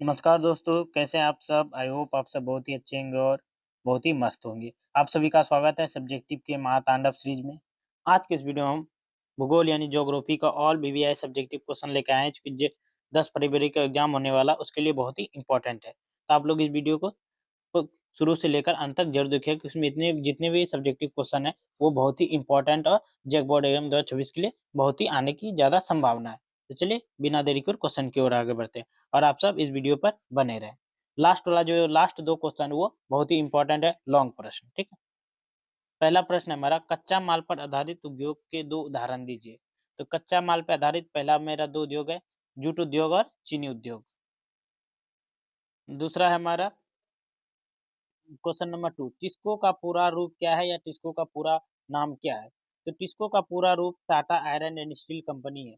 नमस्कार दोस्तों, कैसे हैं आप सब? आई होप आप सब बहुत ही अच्छे होंगे और बहुत ही मस्त होंगे। आप सभी का स्वागत है सब्जेक्टिव के महातांडव सीरीज में। आज के इस वीडियो में हम भूगोल यानी ज्योग्राफी का ऑल वीवीआई सब्जेक्टिव क्वेश्चन लेके आए हैं, जो कि 10 फरवरी का एग्जाम होने वाला, उसके लिए बहुत ही इंपॉर्टेंट है। तो आप लोग इस वीडियो को शुरू से लेकर अंत तक जरूर देखिए, क्योंकि उसमें इतने जितने भी सब्जेक्टिव क्वेश्चन है वो बहुत ही इंपॉर्टेंट और जैक बोर्ड एग्जाम 2024 के लिए बहुत ही आने की ज़्यादा संभावना है। तो चलिए बिना देरी के क्वेश्चन की ओर आगे बढ़ते हैं और आप सब इस वीडियो पर बने रहें। लास्ट 2 क्वेश्चन वो बहुत ही इंपॉर्टेंट है, लॉन्ग प्रश्न, ठीक है? पहला प्रश्न है हमारा, कच्चा माल पर आधारित उद्योग के 2 उदाहरण दीजिए। तो कच्चा माल पर आधारित पहला मेरा 2 उद्योग है, जूट उद्योग और चीनी उद्योग। दूसरा है हमारा क्वेश्चन नंबर 2, टिस्को का पूरा रूप क्या है या टिस्को का पूरा नाम क्या है? तो टिस्को का पूरा रूप Tata iron and steel company है।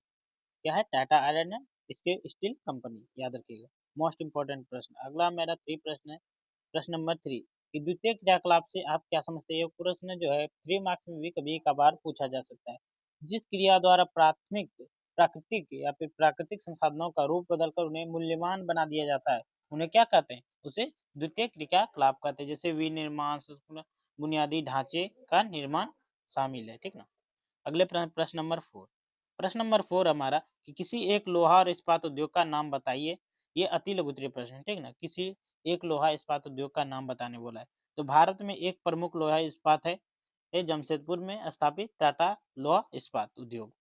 क्या है? टाटा आयरन एंड इसके स्टील कंपनी, याद रखिएगा। मोस्ट इंपोर्टेंट प्रश्न। अगला मेरा 3 प्रश्न है। प्रश्न नंबर 3, कि द्वितीय क्रियाकलाप से आप क्या समझते हैं? ये प्रश्न जो है 3 मार्क्स में भी कभी-कभार पूछा जा सकता है। जिस क्रिया द्वारा प्राकृतिक या फिर प्राकृतिक संसाधनों का रूप बदलकर उन्हें मूल्यवान बना दिया जाता है, उन्हें क्या कहते हैं? उसे द्वितीय क्रियाकलाप कहते हैं। जैसे विनिर्माण, बुनियादी ढांचे का निर्माण शामिल है, ठीक ना? अगले प्रश्न नंबर 4। प्रश्न नंबर 4 हमारा, कि किसी एक लोहा और इस्पात उद्योग का नाम बताइए। ये अति लघु उत्तरीय प्रश्न है, ठीक ना? किसी एक लोहा इस्पात उद्योग का नाम बताने बोला है। तो भारत में एक प्रमुख लोहा इस्पात है, ये जमशेदपुर में स्थापित टाटा लोहा इस्पात उद्योग।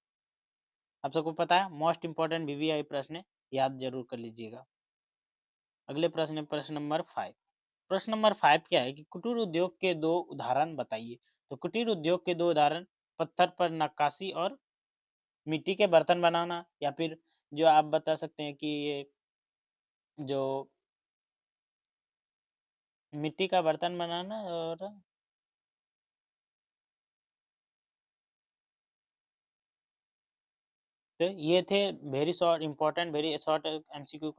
आप सबको पता है, मोस्ट इंपोर्टेंट वीवीआई प्रश्न है, याद जरूर कर लीजिएगा। अगले प्रश्न है प्रश्न नंबर 5। प्रश्न नंबर 5 क्या है, कि कुटीर उद्योग के 2 उदाहरण बताइए। तो कुटीर उद्योग के 2 उदाहरण, पत्थर पर नक्काशी और मिट्टी के बर्तन बनाना, या फिर जो आप बता सकते हैं कि ये जो मिट्टी का बर्तन बनाना, और तो ये थे very short important very short MCQ.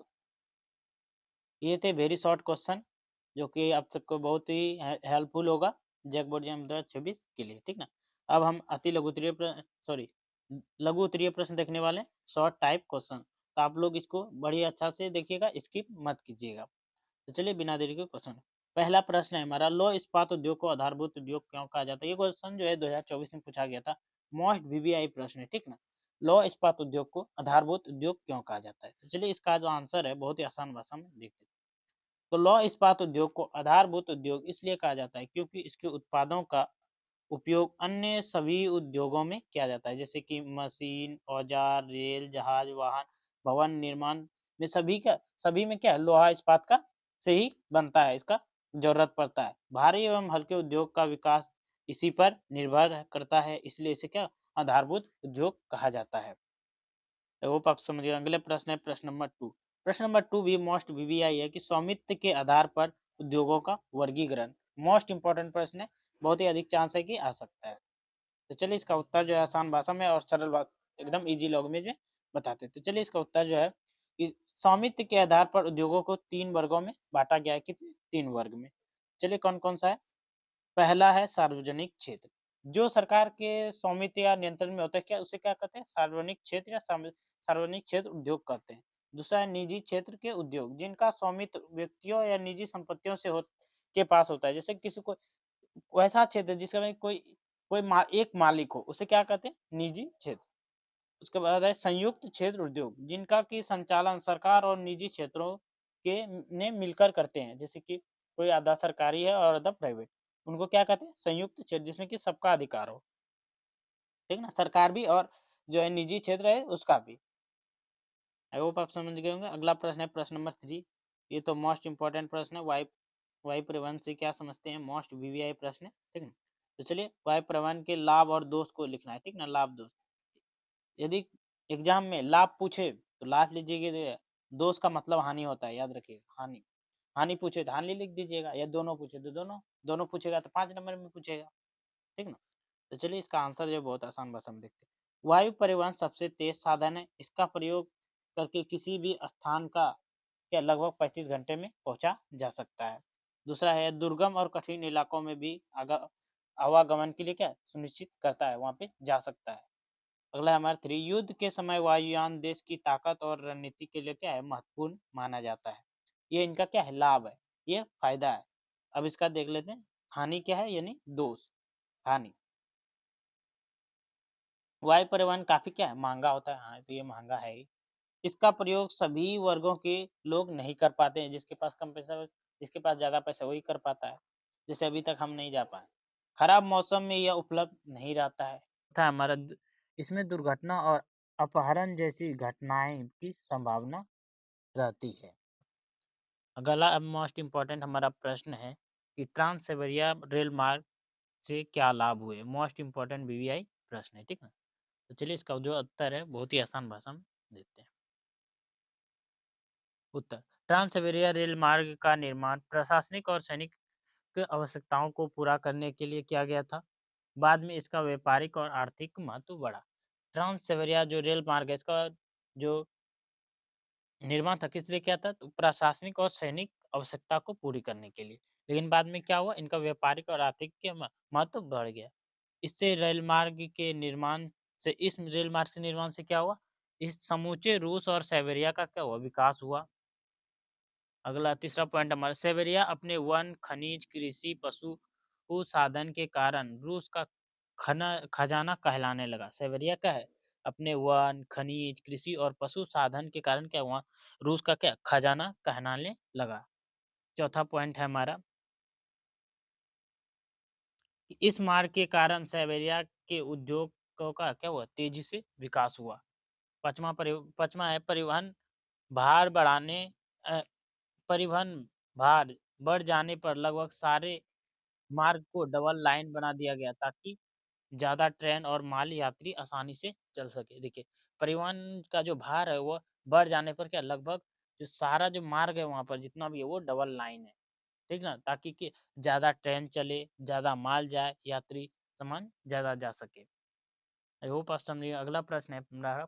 ये थे वेरी शॉर्ट क्वेश्चन, जो कि आप सबको बहुत ही हेल्पफुल होगा जैक बोर्ड एग्जाम 2024 के लिए, ठीक ना? अब हम अति लघु उत्तरीय सॉरी लघु उत्तरीय प्रश्न देखने वाले, शॉर्ट टाइप क्वेश्चन। तो आप लोग इसको बड़ी अच्छा से देखिएगा, स्किप मत कीजिएगा। तो चलिए बिना देरी के क्वेश्चन। पहला प्रश्न है हमारा, लौह इस्पात उद्योग को आधारभूत उद्योग क्यों कहा जाता है? ये क्वेश्चन जो है 2024 में पूछा गया था। मोस्ट वीवीआई प्रश्न है, ठीक ना? लौह इस्पात उद्योग को आधारभूत उद्योग क्यों कहा जाता है? तो चलिए इसका जो आंसर है बहुत ही आसान भाषा में देखते हैं। तो लौह इस्पात उद्योग को आधारभूत उद्योग इसलिए कहा जाता है क्योंकि इसके उत्पादों का उपयोग अन्य सभी उद्योगों में किया जाता है, जैसे कि मशीन, औजार, रेल, जहाज, वाहन, भवन निर्माण में सभी में क्या है, लोहा इस्पात का से ही बनता है, इसका जरूरत पड़ता है। भारी एवं हल्के उद्योग का विकास इसी पर निर्भर करता है, इसलिए इसे क्या आधारभूत उद्योग कहा जाता है। आई होप आप समझ गए। अगले प्रश्न है प्रश्न नंबर 2। प्रश्न नंबर 2 भी मोस्ट वीवीआई है, कि स्वामित्व के आधार पर उद्योगों का वर्गीकरण। मोस्ट इंपोर्टेंट प्रश्न है, बहुत ही अधिक चांस है कि आ सकता है। तो चलिए इसका उत्तर जो है आसान भाषा में और सरल एकदम इजी लैंग्वेज में बताते हैं। तो चलिए इसका उत्तर जो है, कि स्वामित्व के आधार पर उद्योगों को 3 वर्गों में बांटा गया है। कितने? 3 वर्ग में। चलिए कौन-कौन सा है? पहला है सार्वजनिक क्षेत्र, जो सरकार के स्वामित्व या नियंत्रण में होता है, क्या उसे क्या कहते हैं? सार्वजनिक क्षेत्र या सार्वजनिक क्षेत्र उद्योग कहते हैं। दूसरा है निजी क्षेत्र के उद्योग, जिनका स्वामित्व व्यक्तियों या निजी संपत्तियों से के पास होता है। जैसे किसी को वैसा क्षेत्र जिसका में एक मालिक हो, उसे क्या कहते हैं? निजी क्षेत्र। उसके बाद है संयुक्त क्षेत्र उद्योग, जिनका की संचालन सरकार और निजी क्षेत्रों के ने मिलकर करते हैं। जैसे कि कोई आधा सरकारी है और आधा प्राइवेट, उनको क्या कहते हैं? संयुक्त क्षेत्र, जिसमें कि सबका अधिकार हो, ठीक ना? सरकार भी और जो है निजी क्षेत्र है उसका भी। आई होप आप समझ गए होंगे। अगला प्रश्न है प्रश्न नंबर 3। ये तो मोस्ट इंपोर्टेंट प्रश्न है, वायु परिवहन से क्या समझते हैं? मोस्ट वीवीआई प्रश्न है, ठीक है? तो चलिए वायु परिवहन के लाभ और दोष को लिखना है, ठीक ना? लाभ दोष, यदि एग्जाम में लाभ पूछे तो लाभ लीजिएगा, दोष का मतलब हानि होता है, याद रखिएगा, हानि। हानि पूछे तो हानि लिख दीजिएगा, या दोनों पूछे तो दोनों, दोनों पूछेगा तो 5 नंबर में पूछेगा, ठीक ना? तो चलिए इसका आंसर जो है बहुत आसान भाषा में देखते हैं। वायु परिवहन सबसे तेज साधन है, इसका प्रयोग करके किसी भी स्थान का क्या लगभग 35 घंटे में पहुंचा जा सकता है। दूसरा है दुर्गम और कठिन इलाकों में भी आवागमन के लिए क्या सुनिश्चित करता है, वहां पे जा सकता है। अगला है हमारा 3, युद्ध के समय वायुयान देश की ताकत और रणनीति के लिए क्या है? महत्वपूर्ण माना जाता है। ये इनका क्या है, लाभ है, ये फायदा है। अब इसका देख लेते हैं, हानि क्या है, यानी दोष। हानि, वायु परिवहन काफ़ी क्या है, महँगा होता है। हाँ, तो ये महँगा है ही। इसका प्रयोग सभी वर्गों के लोग नहीं कर पाते हैं, जिसके पास कम पैसा, जिसके पास ज़्यादा पैसा वही कर पाता है। जैसे अभी तक हम नहीं जा पाए। खराब मौसम में यह उपलब्ध नहीं रहता है। था हमारा द इसमें दुर्घटना और अपहरण जैसी घटनाएँ की संभावना रहती है। अगला अब मोस्ट इम्पोर्टेंट हमारा प्रश्न है कि ट्रांस सिबेरिया रेल मार्ग से क्या लाभ हुए? मोस्ट इम्पोर्टेंट वीवीआई प्रश्न है, ठीक है? तो चलिए इसका जो उत्तर है बहुत ही आसान भाषा में देते हैं। उत्तर, ट्रांस सिबेरिया रेल मार्ग का निर्माण प्रशासनिक और सैनिक आवश्यकताओं को पूरा करने के लिए किया गया था। बाद में इसका व्यापारिक और आर्थिक महत्व बढ़ा। ट्रांस सिबेरिया जो रेल मार्ग है, इसका जो निर्माण था किस लिए किया था? तो प्रशासनिक और सैनिक आवश्यकता को पूरी करने के लिए। लेकिन बाद में क्या हुआ? इनका व्यापारिक और आर्थिक के महत्व बढ़ गया। इससे रेल मार्ग के निर्माण से इस रेल मार्ग के निर्माण से क्या हुआ? इस समूचे रूस और साइबेरिया का क्या हुआ? विकास हुआ। अगला तीसरा पॉइंट हमारा, साइबेरिया अपने वन, खनिज, कृषि, पशु साधन के कारण रूस का खजाना कहलाने लगा। साइबेरिया क्या है? अपने वन, खनिज, कृषि और पशु साधन के कारण क्या हुआ? रूस का क्या खजाना कहलाने लगा। चौथा पॉइंट है हमारा कि इस मार्ग के कारण साइबेरिया के उद्योगों का क्या हुआ? तेजी से विकास हुआ। पांचवा है परिवहन भार बढ़ाने अ, परिवहन भार बढ़ जाने पर लगभग सारे मार्ग को डबल लाइन बना दिया गया ताकि ज़्यादा ट्रेन और माल यात्री आसानी से चल सके। देखिए, परिवहन का जो भार है वो बढ़ जाने पर क्या लगभग जो सारा जो मार्ग है वहाँ पर जितना भी है वो डबल लाइन है, ठीक ना? ताकि कि ज़्यादा ट्रेन चले, ज़्यादा माल जाए, यात्री सामान ज़्यादा जा सके। आई होप आप समझिए। अगला प्रश्न है हमारा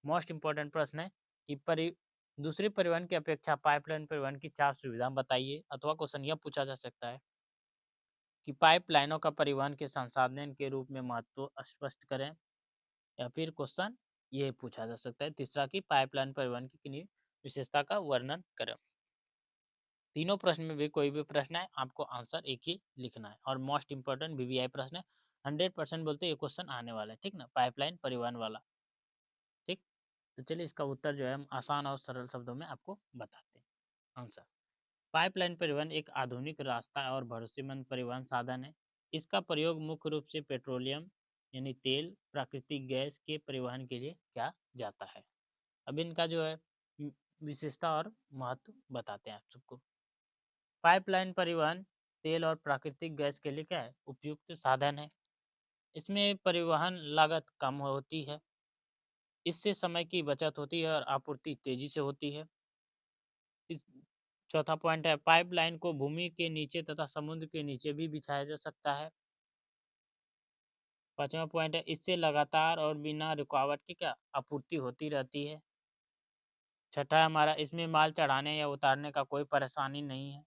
मोस्ट इम्पोर्टेंट प्रश्न है कि दूसरे परिवहन की अपेक्षा पाइपलाइन परिवहन की 4 सुविधा बताइए, अथवा क्वेश्चन यह पूछा जा सकता है कि पाइपलाइनों का परिवहन के संसाधन के रूप में महत्व स्पष्ट करें, या फिर क्वेश्चन ये पूछा जा सकता है तीसरा कि पाइपलाइन परिवहन की किन्हीं विशेषता का वर्णन करें। तीनों प्रश्न में भी कोई भी प्रश्न है आपको आंसर एक ही लिखना है, और मोस्ट इम्पोर्टेंट वीवीआई प्रश्न है। 100% बोलते ये क्वेश्चन आने वाला है, ठीक ना? पाइपलाइन परिवहन वाला, ठीक। तो चलिए इसका उत्तर जो है हम आसान और सरल शब्दों में आपको बताते हैं। आंसर, पाइपलाइन परिवहन एक आधुनिक रास्ता और भरोसेमंद परिवहन साधन है। इसका प्रयोग मुख्य रूप से पेट्रोलियम यानी तेल, प्राकृतिक गैस के परिवहन के लिए किया जाता है। अब इनका जो है विशेषता और महत्व बताते हैं आप सबको। पाइपलाइन परिवहन तेल और प्राकृतिक गैस के लिए क्या है? उपयुक्त साधन है। इसमें परिवहन लागत कम होती है। इससे समय की बचत होती है और आपूर्ति तेजी से होती है। इस चौथा पॉइंट है, पाइपलाइन को भूमि के नीचे तथा समुद्र के नीचे भी बिछाया जा सकता है। पांचवा पॉइंट है, इससे लगातार और बिना रुकावट की क्या आपूर्ति होती रहती है। छठा है हमारा, इसमें माल चढ़ाने या उतारने का कोई परेशानी नहीं है।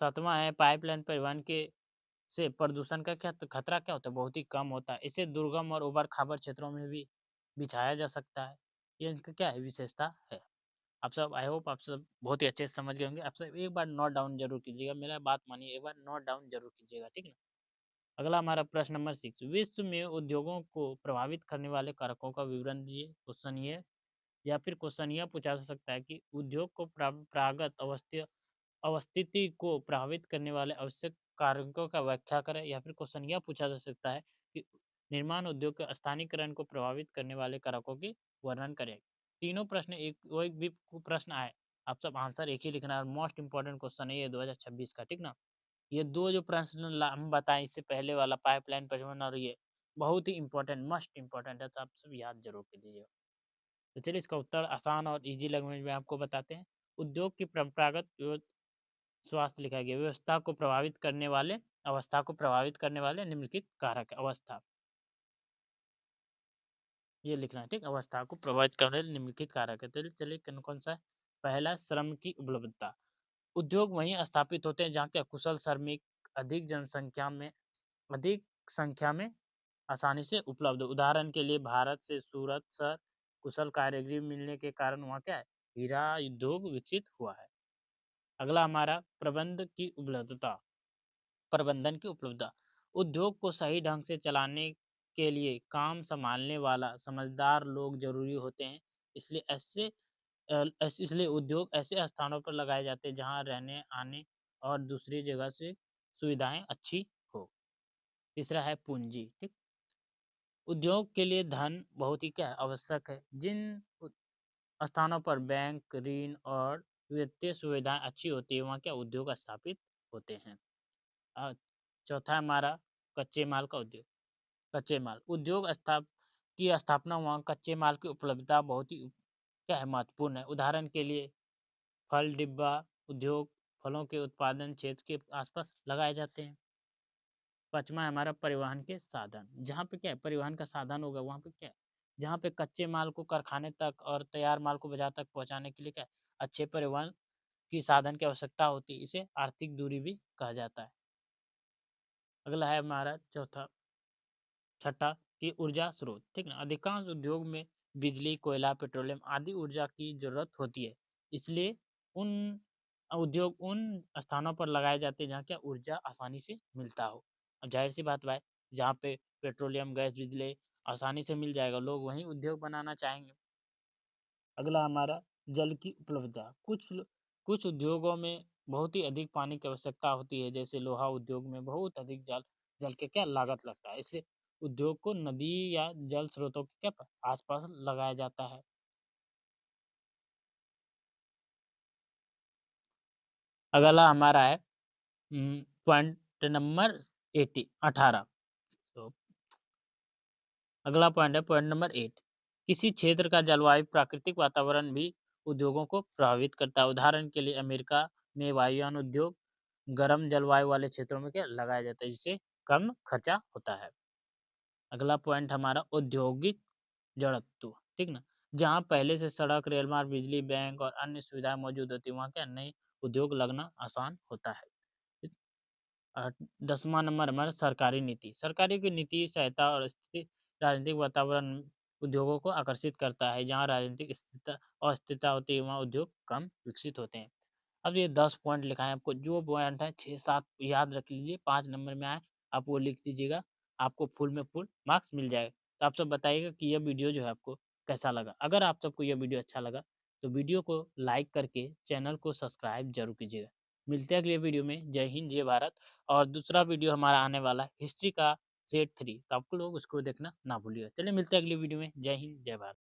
सातवां है, पाइपलाइन परिवहन के से प्रदूषण का क्या खतरा क्या होता है? बहुत ही कम होता है। इसे दुर्गम और उबड़ खाबड़ क्षेत्रों में भी बिछाया जा सकता है। ये इनका क्या है? विशेषता है। आप सब, आई होप आप सब बहुत ही अच्छे से समझ गए होंगे। आप सब एक बार नोट डाउन जरूर कीजिएगा, मेरा बात मानिए, एक बार नोट डाउन जरूर कीजिएगा, ठीक है। अगला हमारा प्रश्न नंबर 6, विश्व में उद्योगों को प्रभावित करने वाले कारकों का विवरण दीजिए। क्वेश्चन ये, या फिर क्वेश्चन यह पूछा जा सकता है कि उद्योग को प्रागत अवस्थिति को प्रभावित करने वाले आवश्यक कारकों का व्याख्या करें, या फिर क्वेश्चन यह पूछा जा सकता है कि निर्माण उद्योग के स्थानीयकरण को प्रभावित करने वाले कारकों की वर्णन करें। तीनों प्रश्न एक वो एक भी प्रश्न आए, आप सब आंसर एक ही लिखना है। मोस्ट इंपॉर्टेंट क्वेश्चन है ये 2026 का, ठीक ना? ये दो जो प्रश्न हम बताएं इससे पहले वाला पाइपलाइन परिवहन और ये बहुत ही इंपॉर्टेंट मस्ट इंपॉर्टेंट है, तो आप सब याद जरूर कीजिएगा। तो चलिए इसका उत्तर आसान और इजी लैंग्वेज में आपको बताते हैं। उद्योग की परंपरागत स्वास्थ्य लिखा गया, व्यवस्था को प्रभावित करने वाले अवस्था को प्रभावित करने वाले निम्नलिखित कारक अवस्था, ये लिखना है, ठीक। अवस्था को प्रभावित करने वाले निम्नलिखित कारक है। तो चलिए कौन कौन सा है? पहला, श्रम की उपलब्धता। उद्योग वहीं स्थापित होते हैं जहाँ के कुशल श्रमिक अधिक जनसंख्या में अधिक संख्या में आसानी से उपलब्ध हो। उदाहरण के लिए भारत से सूरत शहर कुशल कारीगरी मिलने के कारण वहाँ क्या है? हीरा उद्योग विकसित हुआ है। अगला हमारा प्रबंधन की उपलब्धता। उद्योग को सही ढंग से चलाने के लिए काम संभालने वाला समझदार लोग जरूरी होते हैं। इसलिए उद्योग ऐसे स्थानों पर लगाए जाते हैं जहां रहने आने और दूसरी जगह से सुविधाएं अच्छी हो। तीसरा है पूंजी। ठीक, उद्योग के लिए धन बहुत ही क्या है, आवश्यक है। जिन स्थानों पर बैंक, ऋण और वित्तीय सुविधाएं अच्छी होती है वहाँ क्या उद्योग स्थापित होते हैं। अ, चौथा है हमारा कच्चे माल का उद्योग। कच्चे माल उद्योग की स्थापना वहाँ कच्चे माल की उपलब्धता बहुत ही क्या है, महत्वपूर्ण है। उदाहरण के लिए फल डिब्बा उद्योग फलों के उत्पादन क्षेत्र के आसपास लगाए जाते हैं। पांचवा है हमारा परिवहन के साधन। जहाँ पे क्या है, परिवहन का साधन होगा वहाँ पे क्या है, जहाँ पे कच्चे माल को कारखाने तक और तैयार माल को बाजार तक पहुँचाने के लिए क्या है, अच्छे परिवहन की साधन की आवश्यकता होती है। इसे आर्थिक दूरी भी कहा जाता है। अगला है हमारा छठा की ऊर्जा स्रोत। ठीक ना, अधिकांश उद्योग में बिजली, कोयला, पेट्रोलियम आदि ऊर्जा की जरूरत होती है। इसलिए उन उद्योग उन स्थानों पर लगाए जाते हैं जहाँ क्या ऊर्जा आसानी से मिलता हो। अब जाहिर सी बात भाई, जहाँ पे पेट्रोलियम, गैस, बिजली आसानी से मिल जाएगा, लोग वहीं उद्योग बनाना चाहेंगे। अगला हमारा जल की उपलब्धता। कुछ उद्योगों में बहुत ही अधिक पानी की आवश्यकता होती है, जैसे लोहा उद्योग में बहुत अधिक जल जल के क्या लागत लगता है। इसलिए उद्योग को नदी या जल स्रोतों के क्या आसपास लगाया जाता है। अगला हमारा है पॉइंट नंबर 18। तो अगला पॉइंट है पॉइंट नंबर 8। किसी क्षेत्र का जलवायु, प्राकृतिक वातावरण भी उद्योगों को प्रभावित करता है। उदाहरण के लिए अमेरिका में वायुयान उद्योग गर्म जलवायु वाले क्षेत्रों में क्या लगाया जाता है, जिससे कम खर्चा होता है। अगला पॉइंट हमारा औद्योगिक जड़त्व। ठीक ना, जहाँ पहले से सड़क, रेल मार्ग, बिजली, बैंक और अन्य सुविधाएं मौजूद होती है वहाँ क्या नए उद्योग लगना आसान होता है। ठीक? 10वां नंबर हमारा सरकारी नीति। सरकारी की नीति, सहायता और स्थिति राजनीतिक वातावरण उद्योगों को आकर्षित करता है। जहाँ राजनीतिक स्थिरता अस्थिरता होती है वहाँ उद्योग कम विकसित होते हैं। अब ये 10 पॉइंट लिखा है आपको, जो पॉइंट है 6-7 याद रख लीजिए, 5 नंबर में आए आप वो लिख दीजिएगा, आपको फुल में फुल मार्क्स मिल जाएगा। तो आप सब बताइएगा कि यह वीडियो जो है आपको कैसा लगा। अगर आप सबको यह वीडियो अच्छा लगा तो वीडियो को लाइक करके चैनल को सब्सक्राइब जरूर कीजिएगा। मिलते हैं अगले वीडियो में। जय हिंद, जय भारत। और दूसरा वीडियो हमारा आने वाला है हिस्ट्री का सेट 3, तो आपको लोग उसको देखना ना भूलिएगा। चलिए मिलते हैं अगली वीडियो में। जय हिंद, जय भारत।